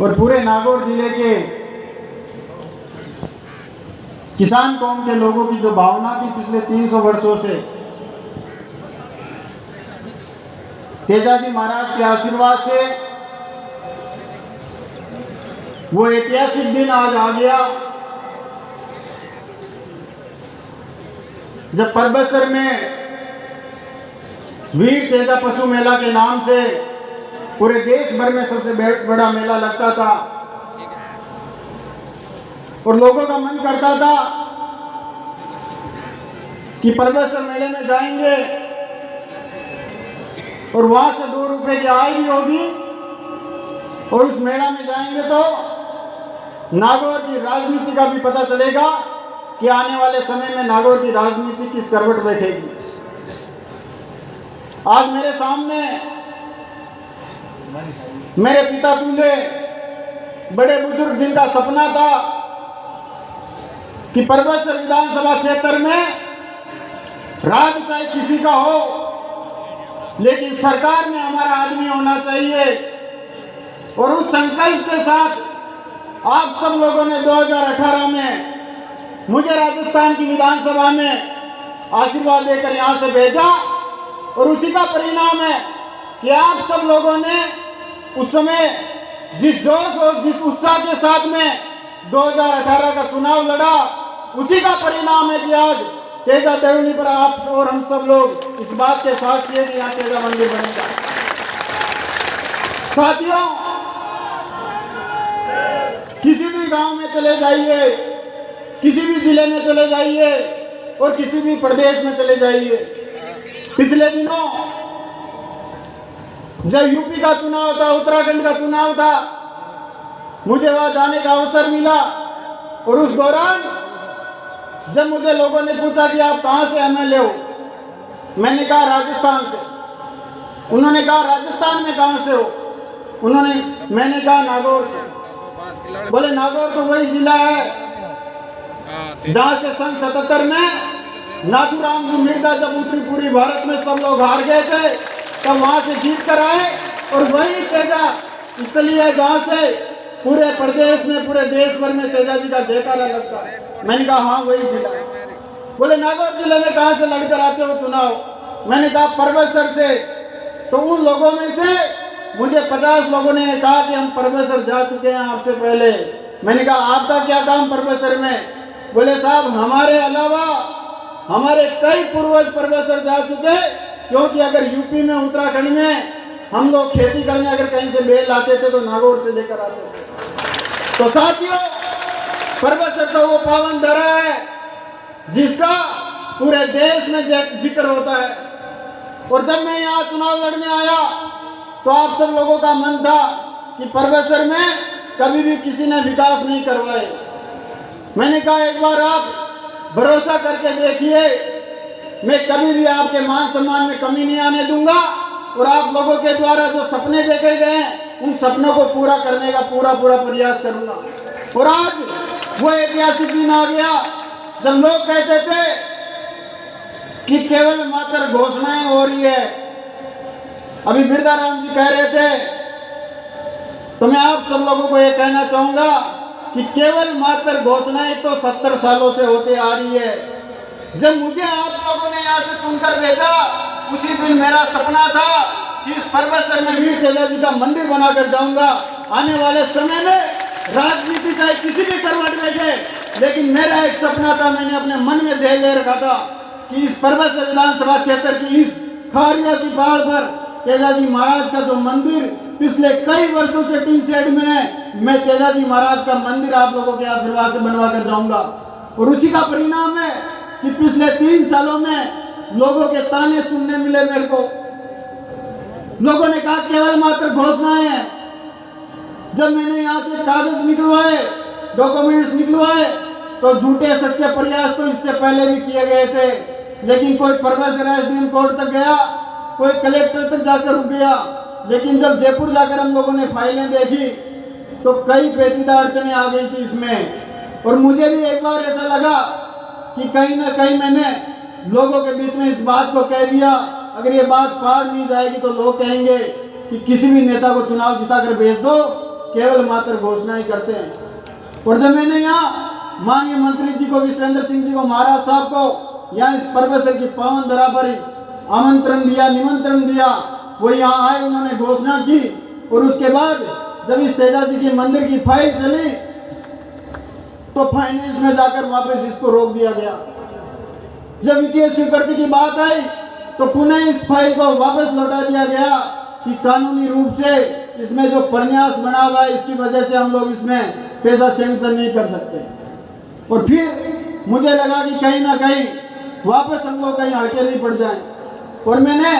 और पूरे नागौर जिले के किसान कौम के लोगों की जो भावना थी पिछले 300 वर्षों से, तेजाजी महाराज के आशीर्वाद से वो ऐतिहासिक दिन आज आ गया जब परबतसर में वीर तेजा पशु मेला के नाम से पूरे देश भर में सबसे बड़ा मेला लगता था और लोगों का मन करता था कि परबतसर मेले में जाएंगे और वहां से 2 रुपए की आय भी होगी और उस मेला में जाएंगे तो नागौर की राजनीति का भी पता चलेगा कि आने वाले समय में नागौर की राजनीति किस करवट बैठेगी। आज मेरे सामने मेरे पिता तुल्य बड़े बुजुर्ग जिनका सपना था कि परबतसर विधानसभा क्षेत्र में राज चाहे किसी का हो लेकिन सरकार में हमारा आदमी होना चाहिए, और उस संकल्प के साथ आप सब लोगों ने 2018 में मुझे राजस्थान की विधानसभा में आशीर्वाद देकर यहां से भेजा और उसी का परिणाम है कि आप सब लोगों ने उस समय जिस जोश और जिस उत्साह के साथ में 2018 का चुनाव लड़ा, उसी का परिणाम है कि आज तेजा देवनी पर आप और हम सब लोग इस बात के साथ किए कि यहाँ तेजा मंदिर बनेगा। साथियों, किसी भी गांव में चले जाइए, किसी भी जिले में चले जाइए और किसी भी प्रदेश में चले जाइए, पिछले दिनों जब यूपी का चुनाव था, उत्तराखंड का चुनाव था, मुझे वहां जाने का अवसर मिला और उस दौरान जब मुझे लोगों ने पूछा कि आप कहां से एमएलए हो, मैंने कहा राजस्थान से। उन्होंने कहा राजस्थान में कहां से हो, मैंने कहा नागौर से। बोले नागौर तो वही जिला है जहां से सन 77 में नाथूराम जी मिर्जा जब उत्तरी पूरी भारत में सब लोग हार गए थे तब वहां से जीत कर आए और वही तेजा इसलिए जहां से पूरे प्रदेश में पूरे देश भर में तेजा जी का जयकारा लगता है। मैंने कहा हाँ वही जिला। बोले नागौर जिले में कहां से लड़कर आते हो चुनाव, मैंने कहा परबतसर से। तो उन लोगों में से मुझे 50 लोगों ने कहा कि हम परबतसर जा चुके हैं आपसे पहले। मैंने कहा आपका क्या काम परबतसर में? बोले साहब हमारे अलावा हमारे कई पूर्वज परबतसर जा चुके, क्योंकि अगर यूपी में उत्तराखंड में हम लोग खेती करने अगर कहीं से बेल लाते थे तो नागौर से लेकर आते थे। तो साथियों, परबतसर तो वो पावन धरा है जिसका पूरे देश में जिक्र होता है। और जब मैं यहाँ चुनाव लड़ने आया तो आप सब लोगों का मन था कि परबतसर में कभी भी किसी ने विकास नहीं करवाए। मैंने कहा एक बार आप भरोसा करके देखिए, मैं कभी भी आपके मान सम्मान में कमी नहीं आने दूंगा और आप लोगों के द्वारा जो सपने देखे गए हैं उन सपनों को पूरा करने का पूरा प्रयास करूंगा। और आज वो ऐतिहासिक दिन आ गया जब लोग कहते थे कि केवल मात्र घोषणाएं हो रही है। अभी बिरदाराम जी कह रहे थे, तो मैं आप सब लोगों को ये कहना चाहूंगा कि केवल मात्र घोषणाएं तो 70 सालों से होते आ रही है। जब मुझे आप लोगों ने यहाँ से चुनकर भेजा, उसी दिन मेरा सपना था कि इस परबतसर में वीर तेजा जी का मंदिर बनाकर जाऊंगा। आने वाले समय में राजनीति चाहे किसी भी करवट बैठे, लेकिन मेरा एक सपना था, मैंने अपने मन में ध्येय ले रखा था कि इस परबतसर विधानसभा क्षेत्र की इस खारिया की पहाड़ पर तेजा जी महाराज का जो मंदिर पिछले कई वर्षों से टीन शेड में है, मैं तेजा जी महाराज का मंदिर आप लोगों के आशीर्वाद से बनवा कर जाऊंगा। और उसी का परिणाम है कि पिछले 3 सालों में लोगों के ताने सुनने मिले मेरे को। लोगों ने कहा केवल मात्र घोषणाएं हैं। जब मैंने यहाँ के कागज निकलवाए, डॉक्यूमेंट्स निकलवाए, तो झूठे सच्चे प्रयास तो इससे पहले भी किए गए थे, लेकिन कोई परबतसर एसडीएम कोर्ट तक गया, कोई कलेक्टर तक जाकर रुक गया। लेकिन जब जयपुर जाकर हम लोगों ने फाइलें देखी तो कई पेचीदा अड़चने आ गई थी इसमें। और मुझे भी एक बार ऐसा लगा कि कहीं ना कहीं मैंने लोगों के बीच में इस बात को कह दिया, अगर ये बात पार नहीं जाएगी तो लोग कहेंगे कि किसी भी नेता को चुनाव जिता कर भेज दो, केवल मात्र घोषणाएं करते हैं। और जब मैंने यहाँ माननीय मंत्री जी को, विश्वेंद्र सिंह जी को, महाराज साहब को यहाँ इस परमेश्वर की पावन धरा पर आमंत्रण दिया, निमंत्रण दिया, वो यहाँ आए, उन्होंने घोषणा की। और उसके बाद जब इस तेजा जी के मंदिर की फाइल चली तो फाइनेंस में जाकर वापस इसको रोक दिया गया। जब वित्तीय स्वीकृति की बात आई तो पुनः इस फाइल को वापस लौटा दिया गया कि कानूनी रूप से इसमें जो प्रन्यास बना हुआ है इसकी वजह से हम लोग इसमें पैसा सैंक्शन नहीं कर सकते। और फिर मुझे लगा कि कहीं ना कहीं वापस हम लोग कहीं हड़के नहीं पड़ जाएं। और मैंने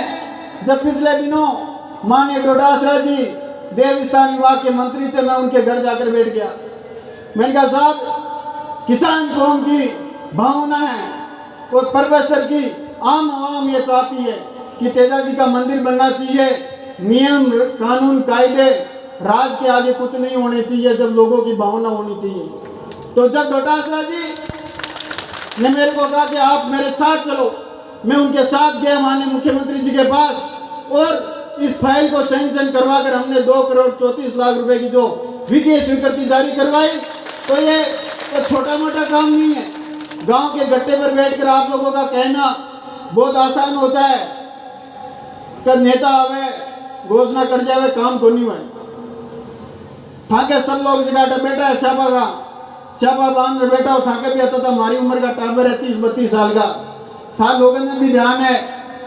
जब पिछले दिनों माननीय डोटासरा जी देव विस्तार विभाग के मंत्री थे, मैं उनके घर जाकर बैठ गया। मैंने कहा साहब, किसान कौम की भावना है और परमेश्वर की आम आवाम ये चाहती है कि तेजा जी का मंदिर बनना चाहिए, नियम कानून कायदे राज के आगे कुछ नहीं होने चाहिए, जब लोगों की भावना होनी चाहिए। तो जब डोटासरा जी ने मेरे को कहा कि आप मेरे साथ चलो, मैं उनके साथ गया माननीय मुख्यमंत्री जी के पास और इस फाइल को सैंक्शन करवाकर हमने 2 करोड़ 34 लाख रुपए की जो वित्तीय स्वीकृति जारी करवाई। तो ये तो छोटा मोटा काम नहीं है। गांव के गट्टे पर बैठकर आप लोगों का कहना बहुत आसान होता है कि नेता आवे घोषणा कर जावे, काम तो नहीं हुआ। ठाके सब लोग जगह बैठा है, स्यापा बांध में बैठा हो, ठाके भी आता था। हमारी उम्र का टाबर है 30-32 साल का था। लोगों ने भी ध्यान है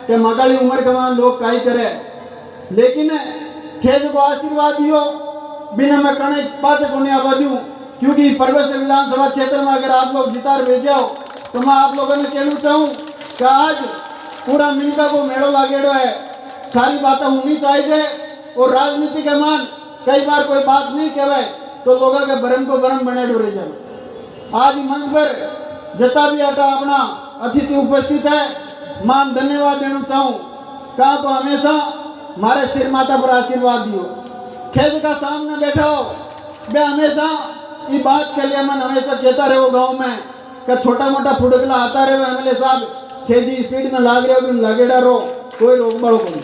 कि मकाली उम्र के बाद लोग काई करे, लेकिन खेज को आशीर्वाद दियो बिना मैं कणे पाते को नहीं आवा दूं, क्योंकि परमेश्वर विधानसभा क्षेत्र में अगर आप लोग जितार भेजो तो मैं आप लोगों ने कहना चाहूँ कि आज पूरा मिलका को मेड़ो लागेड़ो है, सारी बातें होनी चाहिए। और राजनीति के मान कई बार कोई बात नहीं कहवे तो लोगों के भरम को भरम बने डोरे जाए। आज मंच पर जता भी अटा अपना अतिथि उपस्थित है, मान धन्यवाद देना चाहूँ। कहा तो हमेशा हमारे सिर माता पर आशीर्वाद दियो। खेज का सामने बैठा हो, मैं हमेशा ये बात के लिए मन हमेशा कहता रहो गांव में कि छोटा मोटा फुटकला आता रहे एमएलए साहब, खेजी स्पीड में लाग रहे हो लागेड़ा रहो, कोई रोक बड़ो को नहीं।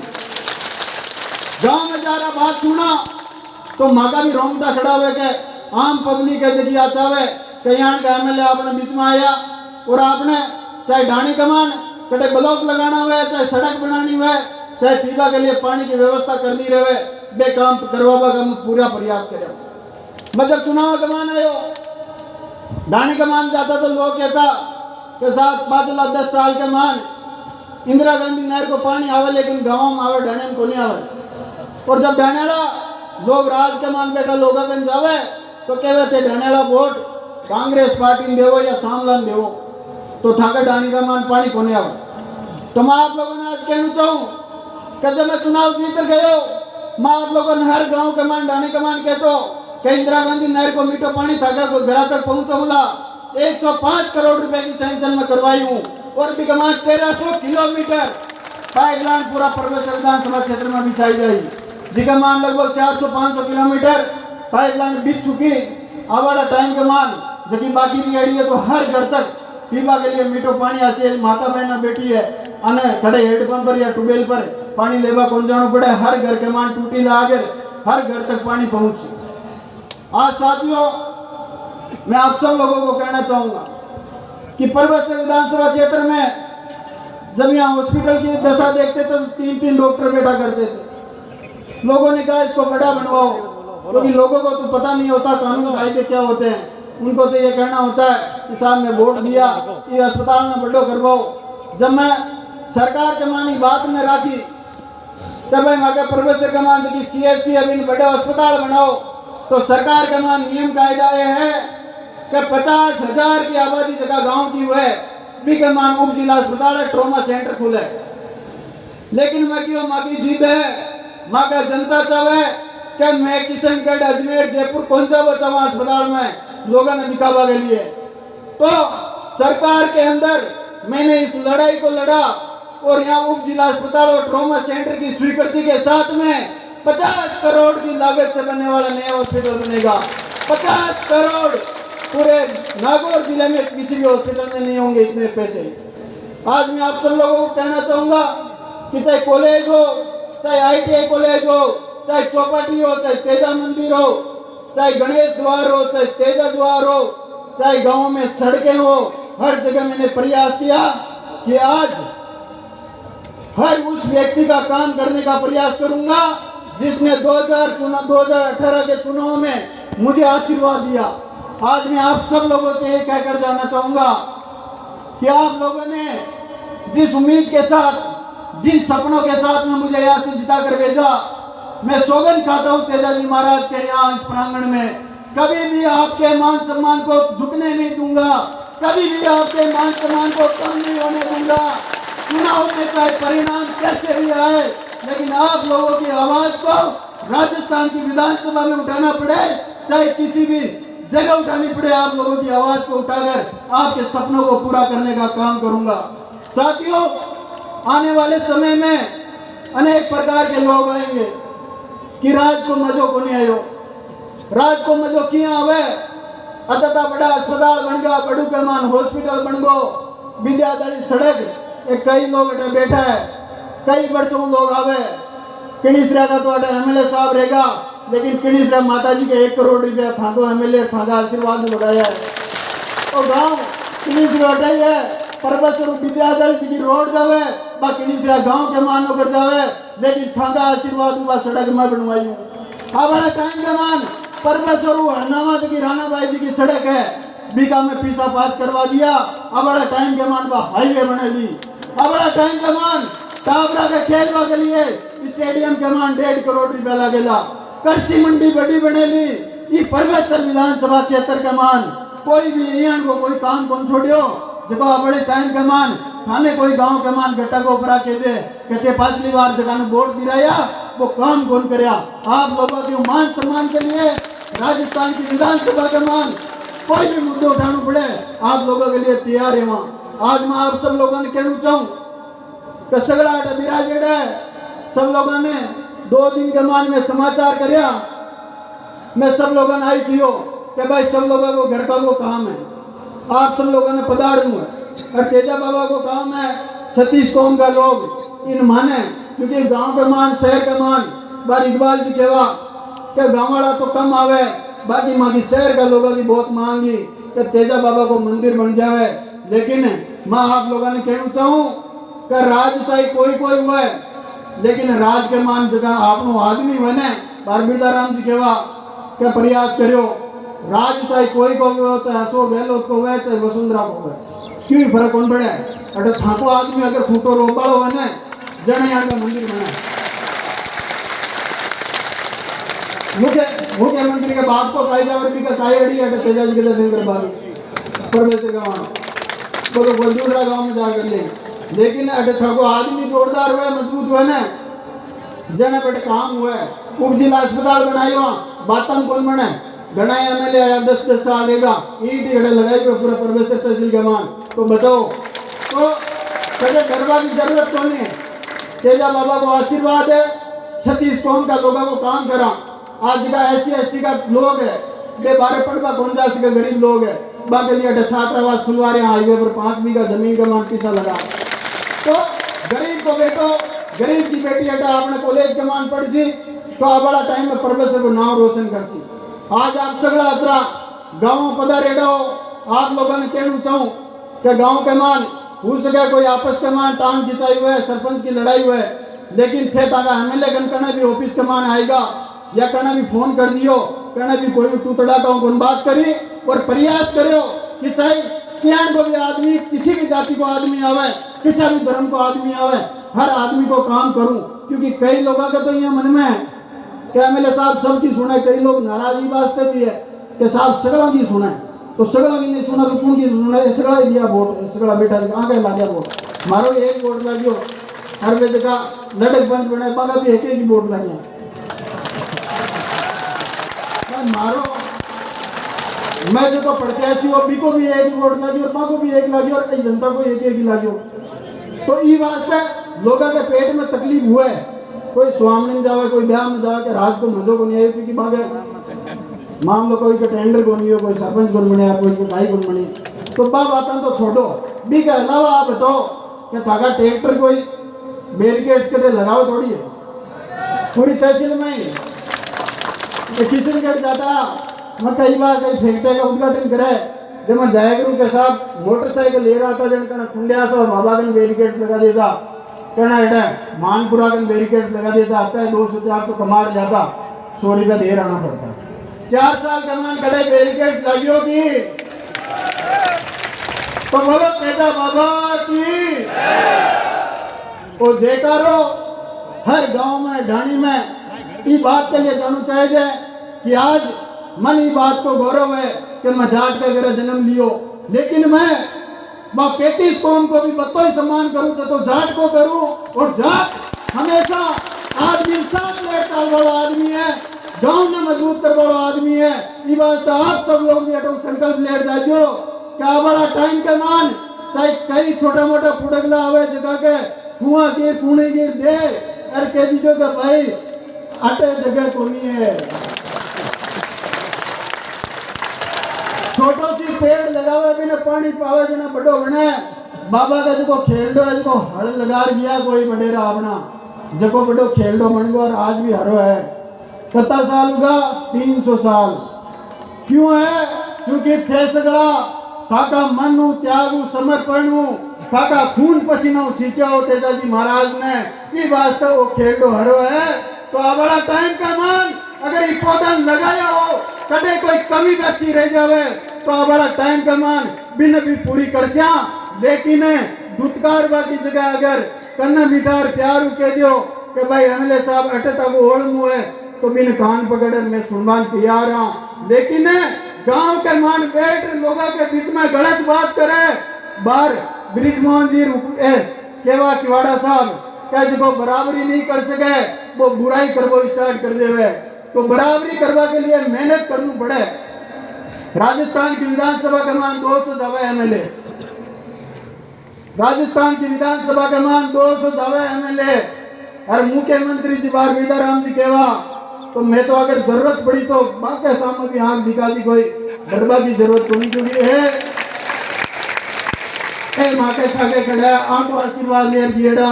गांव में जा रहा बात सुना तो माँ का भी रोंगटा खड़ा हुए के आम पब्लिक है देखिए आता हुए कि यहाँ का एमएलए आपने बीच में आया और आपने चाहे ढाणी कमान कटे ब्लॉक लगाना हुआ, चाहे सड़क बनानी हुआ, चाहे पीवा के लिए पानी की व्यवस्था करनी रहे, बे काम करवा का पूरा प्रयास करें। मैं जब चुनाव कमान आयो ढाणी कमान जाता तो लोग कहता कि 7-5 साल के मान इंदिरा गांधी नहर को पानी आवे, लेकिन गाँव में आवे ढाणे में को नहीं आवे। और जब ढाणेला लोग राज के मान बैठा लोग जावे तो कहवे थे ढाणेला वोट कांग्रेस पार्टी देवो या सामलान देवो, तो ठाकर ढाणी का मान पानी को नहीं आवे। तो मैं आप लोगों ने आज कहना चाहूँ कि जब मैं चुनाव जीत गयो, मैं आप लोगों ने हर गांव के मान ढाणी के मान कहतो कि इंदिरा गांधी नहर को मीठो पानी थाका को घर तक पहुंचाऊंगा। 105 करोड़ रुपए की सैंक्शन में करवाई हूँ और भी कमान 1300 किलोमीटर पाइपलाइन पूरा परमेश्वर विधानसभा क्षेत्र में बिछाई गई, जिका मान लगभग 400-500 किलोमीटर पाइपलाइन बिछ चुकी। आवाड़ा टाइम के मान जबकि बाकी रेडी है तो हर घर तक पीवा के लिए मीठो पानी आसे माता बहन बेटी है अने खड़े हेडपंप पर या ट्यूबवेल पर पानी लेवा कौन जाना पड़े, हर घर के मान टूटी लागे हर घर तक पानी पहुंचे। आज साथियों मैं आप सब लोगों को कहना चाहूंगा कि परमेश्वर विधानसभा क्षेत्र में जब यहाँ हॉस्पिटल की दशा देखते तो 3-3 डॉक्टर बैठा करते थे। लोगों ने कहा इसको बड़ा बनवाओ, क्योंकि लोगों को तो पता नहीं होता कानून कायदे क्या होते हैं। उनको तो ये कहना होता है कि साहब ने वोट दिया ये अस्पताल में बड़ो करवाओ। जब मैं सरकार के मानी बात में राखी तब भाई मगर परमेश्वर के मान की CHC अभी बड़े अस्पताल बनाओ, तो सरकार का मान नियम कायदा ये है कि 50,000 की आबादी जगह गांव की हुए भी के मान उप जिला अस्पताल है, ट्रॉमा सेंटर खुले। लेकिन मैं क्यों माँ की जीत है, माँ का जनता चाहे कि मैं किशनगढ़ अजमेर जयपुर कौन सा बचावा अस्पताल में लोगों ने दिखावा के लिए। तो सरकार के अंदर मैंने इस लड़ाई को लड़ा और यहाँ उप जिला अस्पताल और ट्रॉमा सेंटर की स्वीकृति के साथ में 50 करोड़ की लागत से बनने वाला नया हॉस्पिटल बनेगा। 50 करोड़ पूरे नागौर जिले में किसी भी हॉस्पिटल में नहीं होंगे इतने पैसे। आज मैं आप सब लोगों को कहना चाहूँगा कि चाहे कॉलेज हो, चाहे ITI कॉलेज हो, चाहे चौपाटी हो, चाहे तेजा मंदिर हो, चाहे गणेश द्वार हो, चाहे तेजा द्वार हो, चाहे गांव में सड़कें हो, हर जगह मैंने प्रयास किया कि आज हर उस व्यक्ति का काम करने का प्रयास करूंगा जिसने 2018 के चुनाव में मुझे आशीर्वाद दिया। आज मैं आप सब लोगों से ये कहकर जाना चाहूंगा कि आप लोगों ने जिस उम्मीद के साथ, जिन सपनों के साथ में मुझे यहाँ से जिता कर भेजा, मैं सौगंध खाता हूँ तेजा जी महाराज के यहाँ इस प्रांगण में कभी भी आपके मान सम्मान को झुकने नहीं दूंगा, कभी भी आपके मान सम्मान को कम नहीं होने दूंगा। चुनाव में चाहे परिणाम कैसे भी आए, लेकिन आप लोगों की आवाज को राजस्थान की विधानसभा में उठाना पड़े, चाहे किसी भी जगह उठानी पड़े, आप लोगों की आवाज को उठाकर आपके सपनों को पूरा करने का काम करूंगा। साथियों, आने वाले समय में अनेक प्रकार के लोग आएंगे कि राज को मजो को नहीं आयो, राज को मजो किया आवे, अतता बड़ा अस्पताल बन गया, बड़ू पैमान हॉस्पिटल बन गो, विद्यालय सड़क, एक कई लोग अटे बैठा है, कई बड़चों लोग आवे। किणीसरा का तो अटे एमएलए साहब रहेगा, लेकिन किणीसरा माता जी के 1 करोड़ रुपया थाको एमएलए थाका आशीर्वाद में लगाया है। और गाँव किणीसरा अटे है, पर्वत स्वरूप विद्यालय की रोड जावे, बा किणीसरा गाँव के मान होकर जावे, लेकिन थाका आशीर्वाद हुआ सड़क में बनवाई हूँ। अब बड़ा टाइम के मान पर्वत स्वरूप हरनावा की रानाबाई जी की सड़क है, बीका में पीसा पास करवा दिया। अब बड़ा टाइम के मान हाईवे बना दी। अब बड़ा टाइम के मान टाबरा के खेलवा के लिए स्टेडियम के मान 1.5 करोड़ रुपया लगेगा। कृषि मंडी बड़ी बने ली, ये परमेश्वर विधानसभा क्षेत्र के मान कोई भी यहाँ को कोई काम कौन छोड़ियो, जब बड़े टाइम के मान थाने कोई गांव के मान गट्टा को ऊपरा के दे कहते 5वीं बार जगह ने वोट गिराया, वो काम कौन कराया। आप लोगों के मान सम्मान के लिए राजस्थान की विधानसभा के मान कोई भी मुद्दे उठाना पड़े, आप लोगों के लिए तैयार है। वहाँ आज मैं आप सब लोगों ने कहना चाहूँ कि सगड़ा विराजेड है, सब लोगों ने 2 दिन के मान में समाचार करया, मैं सब लोगों ने आई कियो कि भाई सब लोगों को घर का वो काम है, आप सब लोगों ने पधार है। और तेजा बाबा को काम है 36 कौम का लोग इन माने, क्योंकि गांव के मान शहर के मान बार इकबाल जी कहवा कि गाँव वाला तो कम आवे, बाकी माँ की शहर का लोगों की बहुत मांगी कि तेजा बाबा को मंदिर बन जावे। लेकिन मैं आप लोगों ने कहना चाहूँ कि राज चाहे कोई हुआ है, लेकिन राज के मान जगह आपनो आदमी बने, बारबीदा राम जी कहवा क्या प्रयास करो, राज चाहे कोई को हो, चाहे अशोक गहलोत को हुए, चाहे वसुंधरा को हुए, क्यों फर्क कौन पड़े। अरे थाको आदमी अगर फूटो रोबाड़ो है ना, जने यहाँ का मंदिर बना। मुख्यमंत्री के बाप को कायदावर भी का कायड़ी है तेजा जी के दर्शन कर बागी परमेश्वर गाँव तो कोई दूसरा गाँव में जा कर ले, लेकिन अगर थाको आदमी जोरदार हुए, मजबूत हुए ना, जने बड़े काम हुए, उप जिला अस्पताल बनाई, वहाँ बातम कौन बने, घना एमएलए आया 10 साल रहेगा, ईट घड़े लगाई हुए पूरा परमेश्वर तहसील के मान। तो बताओ तो कभी गरबा की जरूरत कौन है। तेजा बाबा को आशीर्वाद है, 36 कौम का लोगों को काम करा। आज का SC/ST का लोग है, ये 12 पढ़वा 50 के गरीब लोग है, बाकी लिए छात्रावास खुलवा रहे हैं, हाईवे पर 5 बीघा जमीन का मान पीछा लगा। तो गरीब को बेटो, गरीब की बेटी अटा अपने कॉलेज के मान पढ़ सी, तो अब बड़ा टाइम में परमेश्वर को नाम रोशन कर सी। आज आप सगड़ा अतरा गाँव पधारेडो, आप लोगों ने कहना चाहूँ कि गाँव के मान हो सके कोई आपस के मान टांग खिंचाई हुए, सरपंच की लड़ाई हुए, लेकिन थे ताका एमएलए गण कहना भी ऑफिस के मान आएगा, या कहना भी फोन कर दियो, कहना भी कोई तू तड़ा का कौन बात करी, और प्रयास करो कि चाहे क्या को भी आदमी, किसी भी जाति को आदमी आवे, किसी भी धर्म को आदमी आवे, हर आदमी को काम करूं। क्योंकि कई लोगों का तो ये मन में है कि एमएलए साहब सबकी सुने, कई लोग नाराजगी वास्ते भी है कि साहब सगड़ा की सुने, तो सगड़ा की नहीं सुना तो कौन की सुने, सगड़ा ही दिया वोट, सगड़ा बेटा आगे ला दिया वोट, मारो एक वोट लागियो, हर वे जगह लड़क पंच बने, बागा भी एक ही वोट लागे मारो। मैं जो प्रत्याशी हो बी को भी एक ही वोट लागी और माँ को भी एक लागी और कई जनता को एक ही लागी। तो ये वास्ते लोगों के पेट में तकलीफ हुए, कोई स्वाम नहीं जावे, कोई ब्याह में जावे, राज को मजो को नहीं आए, क्योंकि बागे मान लो कोई का टेंडर को नहीं हो, कोई सरपंच को बने, कोई को भाई को बने, तो बात आता तो छोड़ो। बी के अलावा आप बताओ कि ताका ट्रैक्टर कोई बैरिकेड्स के लगाओ थोड़ी है, थोड़ी तहसील में ही किशनगढ़ जाता मैं कई बार कई फैक्ट्री का उद्घाटन करे जब मैं जायगुरु के साथ मोटरसाइकिल ले रहा था जन कहना कुंडिया से बाबा कन बैरिकेड्स लगा देता कहना एटा मानपुरा कन बैरिकेड्स लगा देता आता है 200-400 कमाड़ जाता 100 रुपया दे रहना पड़ता 4 साल कमान कड़े बैरिकेड लगियो की तो बोलो पैदा बाबा की वो जयकारो हर गांव में ढाणी में ये बात के लिए जानू चाहिए कि आज मन ये बात को गौरव है कि मैं जाट का मेरा जन्म लियो लेकिन मैं 35 कौम को भी बतो ही सम्मान करूँ तो जाट को करूँ और जाट हमेशा आदमी साथ लेता वाला आदमी है गांव में मजबूत कर वाला आदमी है ये बात आप सब लोग भी संकल्प ले जाइयो क्या बड़ा टाइम के मान चाहे कई छोटा मोटा फुड़कला आवे जगह के कुआं के पुणे के दे और कह दीजो कि भाई आटे जगह को नहीं है छोटो सी पेड़ लगावे बिना पानी पावे जना बड़ो बने बाबा का जो खेल दो जो हल लगा गया कोई बडेरा अपना जको बड़ो खेल दो मन और आज भी हरो है 70 साल होगा 300 साल क्यों है क्योंकि थे सगड़ा काका मनु त्यागु समर्पणु काका खून पसीना सींचा हो तेजाजी महाराज ने ये वास्तव वो खेलो हरो है तो बड़ा टाइम का मान अगर ये पौधा लगाया हो कदे कोई कमी बची रह जावे तो बड़ा टाइम का मान बिन भी पूरी कर जा लेकिन दुत्कार बाकी जगह अगर कन्ना मिठार प्यार कह दियो कि भाई एमएलए साहब अटे तक ओढ़ मुँह है तो बिन कान पकड़े मैं सुनवान तैयार हूँ लेकिन गांव के मान बैठ लोगों के बीच में गलत बात करे बाहर ब्रिज मोहन जी केवा किवाड़ा साहब क्या जो बराबरी नहीं कर सके वो बुराई करवो स्टार्ट कर देवे तो बराबरी करवा के लिए मेहनत करनी पड़े राजस्थान की विधानसभा का मान 200 दवा एमएलए राजस्थान की विधानसभा का मान 200 दवा एमएलए और मुख्यमंत्री जी बार विदाराम जी केवा तो मैं तो अगर जरूरत पड़ी तो बाकी सामने भी आंख दिखा दी कोई डरबा की जरूरत तो नहीं क्योंकि है माँ के सागे खड़ा आंख को आशीर्वाद ले गिएड़ा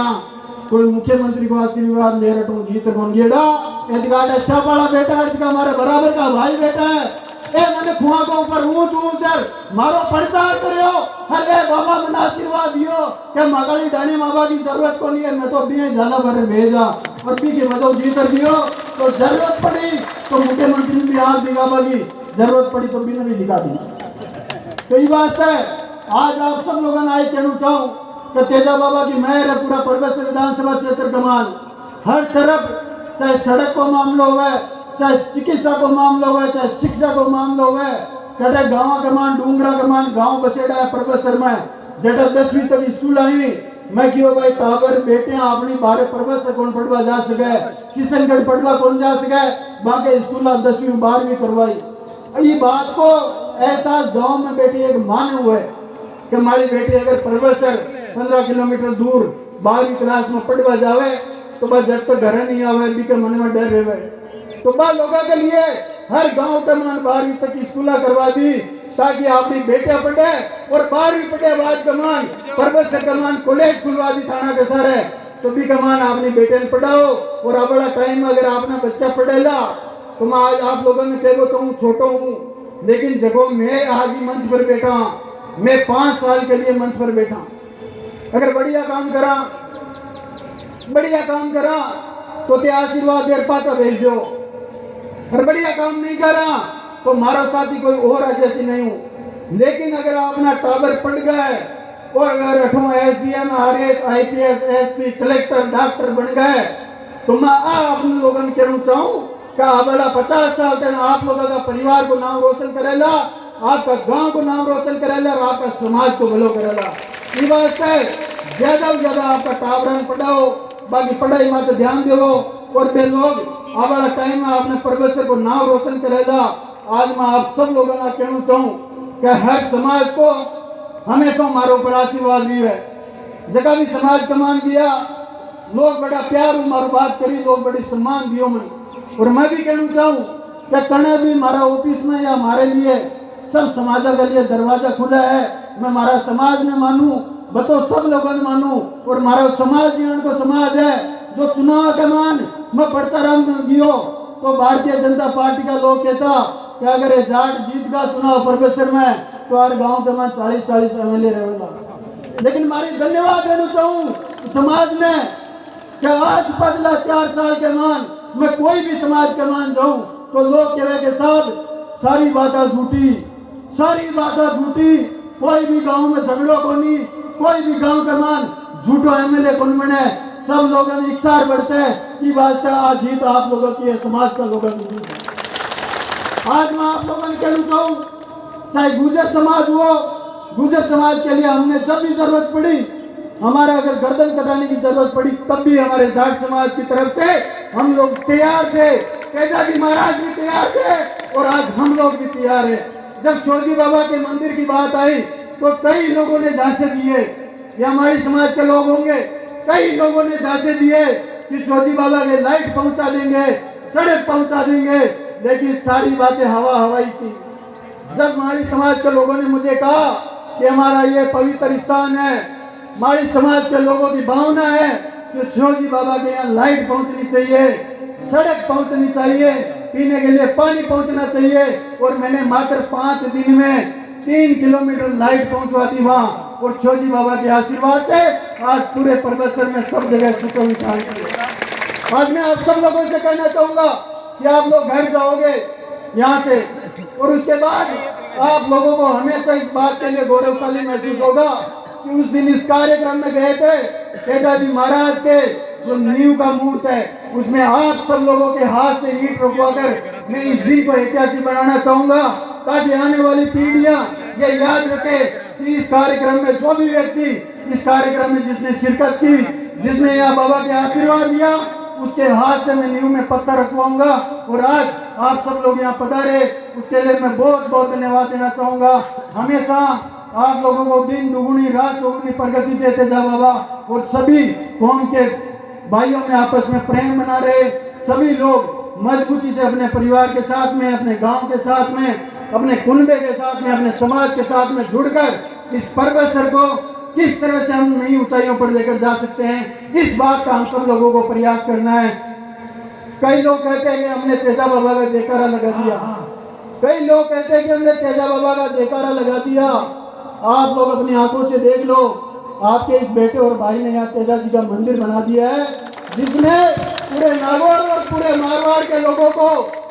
कोई मुख्यमंत्री को आशीर्वाद ले रहा तो जीत कौन गिएड़ा एदगाड़ अच्छा बड़ा बेटा है हमारे बराबर का भाई बेटा है ए मैंने खुआ को ऊपर ऊंच कर मारो प्रचार करियो हरे बाबा मैंने आशीर्वाद दियो कि मगाली डानी बाबा की जरूरत को नहीं है मैं तो अभी झाला भरे भेजा और भी की मदद जीत दियो तो जरूरत पड़ी तो मुख्यमंत्री भी हाथ दिखावा की जरूरत पड़ी तो बिना भी दिखा दी तो ये बात है आज आप सब लोगों ने आई कहना चाहूँ कि तेजा बाबा की मेहर है पूरा परवेश विधानसभा क्षेत्र कमान हर तरफ चाहे सड़क को मामला हुआ चाहे चिकित्सा को मामला हुआ चाहे शिक्षा को मामला हुआ कटे गाँव कमान डूंगरा कमान गाँव बसेड़ा है प्रोफेसर में जेटा 10वीं तक स्कूल आई मैं क्यों भाई टावर बेटे अपनी बारे प्रोफेसर कौन पढ़वा जा सके किशनगढ़ पढ़वा कौन जा सके बाकी स्कूल 10वीं 12वीं करवाई ये बात को एहसास गाँव में बेटी एक माने हुए कि हमारी बेटी अगर प्रोफेसर 15 किलोमीटर दूर 12वीं क्लास में पढ़वा जावे तो बस जब तक घर नहीं आवे भी के मन में डर रहे तो बस लोगों के लिए हर गांव के मान 12वीं तक स्कूल करवा दी ताकि अपनी बेटे पढ़े और 12वीं पढ़े बाद कमान प्रोफेसर कमान कॉलेज खुलवा दी थाना के सारे तो भी कमान अपनी बेटे ने पढ़ाओ और अब बड़ा टाइम अगर आपने बच्चा पढ़ेला तो मैं आज आप लोगों ने कहो तो हूँ छोटा हूँ लेकिन जब मैं आज ही मंच पर बैठा मैं 5 साल के लिए मंच पर बैठा अगर बढ़िया काम करा तो ते आशीर्वाद देर पाता भेज दो और बढ़िया काम नहीं करा तो मारो साथी कोई और जैसी नहीं हूँ लेकिन अगर अपना टावर पड़ गए और अगर 8वां SDM RS IPS SP collector doctor बन गए तो मैं अपने लोगों को कहना चाहूँ कि बड़ा 50 साल तक आप लोगों का परिवार को नाम रोशन करेला आपका गांव को नाम रोशन करेला और आपका समाज को भलो करेला ये बात है ज्यादा से ज्यादा आपका टावर पढ़ाओ बाकी पढ़ाई में तो ध्यान दो और बे लोग आवाला टाइम में आपने प्रोफेसर को नाम रोशन करेगा आज मैं आप सब लोगों का कहना चाहूँ कि हर समाज को हमेशा मारो पर आशीर्वाद भी है जगह भी समाज कमान दिया लोग बड़ा प्यार मारो बात करी लोग बड़ी सम्मान दियो मन और मैं भी कहना चाहूँ कि कने भी हमारा ऑफिस में या हमारे लिए सब समाज के लिए दरवाजा खुला है मैं हमारा समाज में मानूं बतो सब लोगों ने मानूं और हमारा समाज जीवन को समाज है जो चुनाव के मान मैं पढ़ता रहा दियो तो भारतीय जनता पार्टी का लोग कहता कि अगर ये जाट जीत का चुनाव प्रोफेसर में तो हर गांव में 40-40 एमएलए रहेगा। लेकिन मारी धन्यवाद देना चाहूँ समाज ने कि आज पिछला 4 साल के मान मैं कोई भी समाज के मान जाऊं तो लोग कहे के साथ सारी बातें झूठी, सारी बातें झूठी, कोई भी गांव में झगड़ो को नहीं, कोई भी गांव के मान झूठो एमएलए कौन बने, सब लोगों ने इकसार बढ़ते हैं कि वास्ते आज जीत आप लोगों की है, समाज का लोगों की जीत है। आज मैं आप लोगों ने कहना चाहूँ, चाहे गुर्जर समाज हो, गुर्जर समाज के लिए हमने जब भी जरूरत पड़ी, हमारा अगर गर्दन कटाने की जरूरत पड़ी तब भी हमारे जाट समाज की तरफ से हम लोग तैयार थे। तेजाजी महाराज भी तैयार थे और आज हम लोग भी तैयार है। जब शोधी बाबा के मंदिर की बात आई तो कई लोगों ने झांसे दिए, ये हमारे समाज के लोग होंगे, कई लोगों ने झांसे दिए कि शोधी बाबा के लाइट पहुंचा देंगे, सड़क पहुंचा देंगे, लेकिन सारी बातें हवा हवाई थी। जब हमारी समाज के लोगों ने मुझे कहा कि हमारा ये पवित्र स्थान है, हमारी समाज के लोगों की भावना है कि शोधी बाबा के यहाँ लाइट पहुंचनी चाहिए, सड़क पहुंचनी चाहिए, पीने के लिए पानी पहुंचना चाहिए, और मैंने मात्र 5 दिन में 3 किलोमीटर लाइट पहुंचवा दी वहाँ, और शोधी बाबा के आशीर्वाद से आज पूरे परमेश्वर में सब जगह सुख शांति है। आज मैं आप सब लोगों से कहना चाहूंगा कि आप लोग घर जाओगे यहाँ से, और उसके बाद आप लोगों को हमेशा इस बात के लिए गौरवशाली महसूस होगा कि उस दिन इस कार्यक्रम में गए थे, तेजाजी महाराज के जो नींव का मूर्त है उसमें आप सब लोगों के हाथ से ईंट रखवाकर मैं इस दिन को ऐतिहासिक बनाना चाहूंगा, ताकि आने वाली पीढ़ियां ये याद रखे कि इस कार्यक्रम में जो भी व्यक्ति इस कार्यक्रम में जिसने शिरकत की, जिसने यहाँ बाबा के आशीर्वाद दिया, उसके हाथ से मैं नींव में पत्थर रखवाऊंगा। और आज आप सब लोग यहाँ पधारे, उसके लिए मैं बहुत बहुत धन्यवाद देना चाहूंगा। हमेशा आप लोगों को दिन दुगुनी रात चौगुनी प्रगति देते जा बाबा, और सभी कौम के भाइयों में आपस में प्रेम बना रहे, सभी लोग मजबूती से अपने परिवार के साथ में, अपने गांव के साथ में, अपने कुनबे के साथ में, अपने समाज के साथ में जुड़कर इस परमेश्वर को किस तरह से हम नई ऊंचाइयों पर लेकर जा सकते हैं, इस बात का हम सब लोगों को प्रयास करना है। कई लोग कहते हैं कि हमने तेजा बाबा का जयकारा लगा दिया, कई लोग कहते हैं कि हमने तेजा बाबा का जयकारा लगा दिया। आप लोग अपनी आंखों से देख लो, आपके इस बेटे और भाई ने यहाँ तेजा जी का मंदिर बना दिया है, जिसमें पूरे नागौर और पूरे मारवाड़ के लोगों को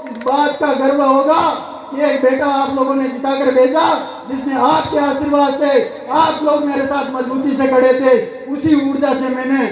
इस बात का गर्व होगा कि एक बेटा आप लोगों ने जिताकर भेजा, जिसने आपके आशीर्वाद से, आप लोग मेरे साथ मजबूती से खड़े थे, उसी ऊर्जा से मैंने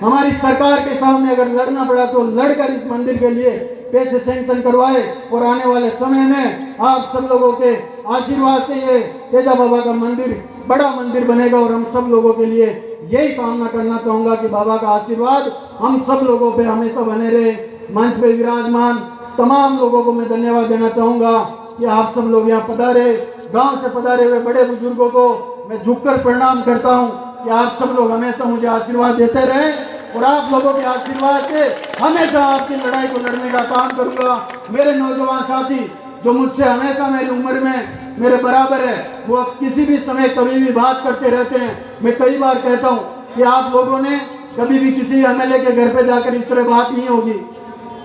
हमारी सरकार के सामने अगर लड़ना पड़ा तो लड़कर इस मंदिर के लिए पैसे सैंक्शन करवाए, और आने वाले समय में आप सब लोगों के आशीर्वाद से ये तेजा बाबा का मंदिर बड़ा मंदिर बनेगा। और हम सब लोगों के लिए यही कामना करना चाहूँगा कि बाबा का आशीर्वाद हम सब लोगों पे हमेशा बने रहे। मंच पे विराजमान तमाम लोगों को मैं धन्यवाद देना चाहूँगा कि आप सब लोग यहाँ पधारे, गांव से पधारे हुए बड़े बुजुर्गों को मैं झुककर प्रणाम करता हूँ कि आप सब लोग हमेशा मुझे आशीर्वाद देते रहे, और आप लोगों के आशीर्वाद से हमेशा आपकी लड़ाई को लड़ने का काम करूँगा। मेरे नौजवान साथी जो मुझसे हमेशा मेरी उम्र में मेरे बराबर है, वो किसी भी समय कभी भी बात करते रहते हैं। मैं कई बार कहता हूँ कि आप लोगों ने कभी भी किसी एमएलए के घर पे जाकर इस तरह बात नहीं होगी।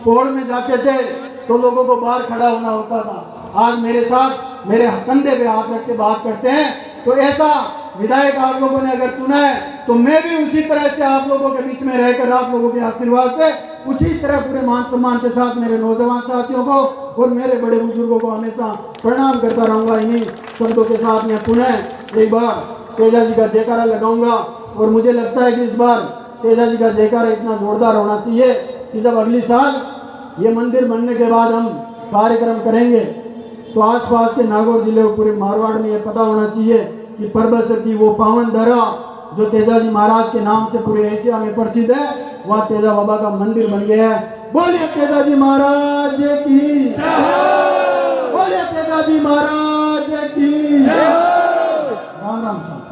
पोल में जाते थे तो लोगों को बाहर खड़ा होना होता था, आज मेरे साथ मेरे कंधे पे हाथ रख के बात करते हैं। तो ऐसा विधायक आप लोगों ने अगर चुना है तो मैं भी उसी तरह से आप लोगों के बीच में रहकर आप लोगों के आशीर्वाद से उसी तरह पूरे मान सम्मान के साथ मेरे नौजवान साथियों को और मेरे बड़े बुजुर्गों को हमेशा प्रणाम करता रहूँगा। इन्हीं शब्दों के साथ मैं पुनः एक बार तेजा जी का जयकारा लगाऊंगा, और मुझे लगता है कि इस बार तेजा जी का जयकारा इतना जोरदार होना चाहिए कि जब अगली साल ये मंदिर बनने के बाद हम कार्यक्रम करेंगे तो आसपास के नागौर जिले और पूरे मारवाड़ में ये पता होना चाहिए कि परबसर की वो पावन धरा जो तेजाजी महाराज के नाम से पूरे एशिया में प्रसिद्ध है, वह तेजा बाबा का मंदिर बन गया है। बोलिए तेजाजी महाराज की, बोलिए तेजाजी महाराज की। राम राम।